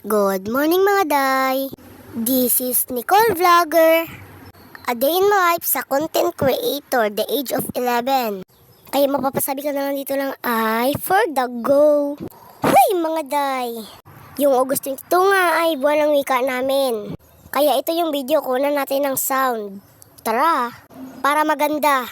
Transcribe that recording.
Good morning mga day! This is Nicole Vlogger. A day in my life sa content creator, the age of 11. Kaya mapapasabi ka na lang dito lang ay for the go. Huy mga day! Yung August 22 nga ay buwan ng wika namin. Kaya ito yung video, kunan natin ng sound. Tara, para maganda.